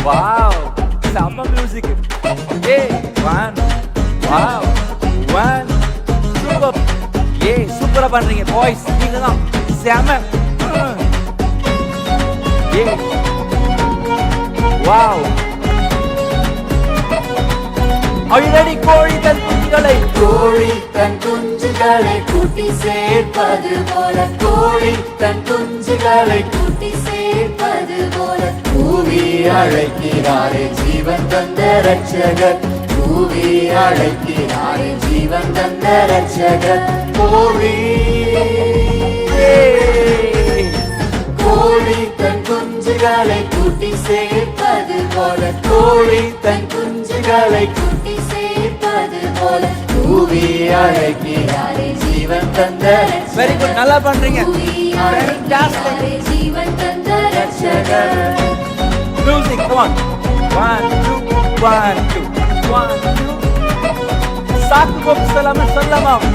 Wow செம்ம music. ஏய் one wow one super. ஏய் சூப்பரா பண்றீங்க பாய்ஸ், நீங்க தான் செம்ம. ஏய் வாவ். Are you ready? கோழி தன் குஞ்சுகளை கூட்டி சேர்ப்பது போல, கோழி தன் குஞ்சுகளை கூட்டி சேர்ப்பது போல, கூவி அழைக்கிறாரே ஜீவன் தந்த ரட்சகர், கூவி அழைக்கிறாரே ஜீவன் தந்த ரட்சகர். கோழி தன் குஞ்சுகளை கூட்டி சேர்ப்பது போல, கோழி தன் குஞ்சுகளை கூட்டி சேர்ப்பது போல, கூவி அழைக்கிறாரே ஜீவன் தந்த ரட்சகர். வெரி குட், நல்லா பண்றீங்க. ஜீவன் தந்த ரட்சகர். Music come on. 1 2 1 2 1 2. சாக்கு போக்கு சொல்லாமல் சொல்லலாம்.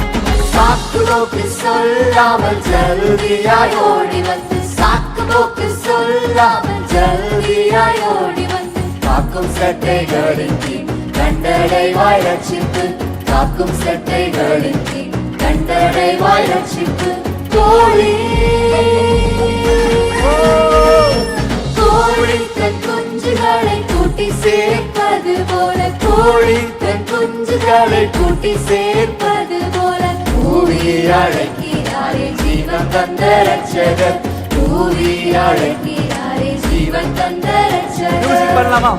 சாக்கு போக்கு சொல்லாமல் ஜல்தியாய் ஓடி வந்து, சாக்கு போக்கு சொல்லாமல் ஜல்தியாய் ஓடி வந்து, காக்கும் சட்டைகளின் கீழ் கண்டடைவாய் ரட்சிப்பு, காக்கும் சட்டைகளின் கீழ் கண்டடைவாய் ரட்சிப்பு. கோழி கோழி தன் குஞ்சுகளை கூட்டி சேர்ப்பது போல, கோழி தன் குஞ்சுகளை கூட்டி சேர்ப்பது போல, கூவி அழைக்கிறாரே ஜீவன் தந்த ரட்சகர், கூவி அழைக்கிறாரே ஜீவன் தந்த ரட்சகர். மியூசிக் பண்ணலாமா?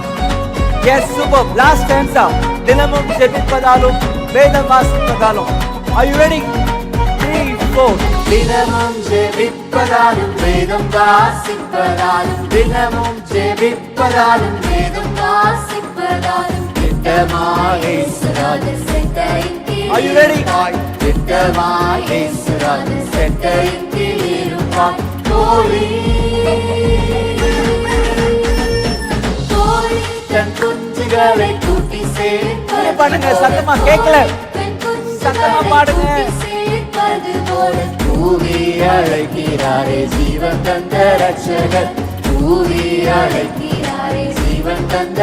Yes super. லாஸ்ட் டான்ஸா. தினமும் ஜெபிப்பதாலும் வேதம் வாசிப்பதாலும். Are you ready? 3 4. தினமும் ஜெபிப்பதாலும் வேதம் வாசிப்பதாலும், தினமும் ஜெபிப்பதாலும் வேதம் வாசிப்பதாலும், திட்டமாய் இயேசுராஜர் செட்டையின் கீழ். Are you ready? திட்டமாய் இயேசுராஜர் செட்டையின் கீழ் இருப்பாய். கோழி கோழி தன் குஞ்சுகளை கூட்டி சேர்ப்பது பண்ணுங்க, சத்தமா கேட்கல. சத்தமா பாடுங்க. சேர்ப்பது போல, கூவி அழைக்கிறாரே ஜீவன் தந்த ரட்சகர், கூவி அழைக்கிறாரே ஜீவன் தந்த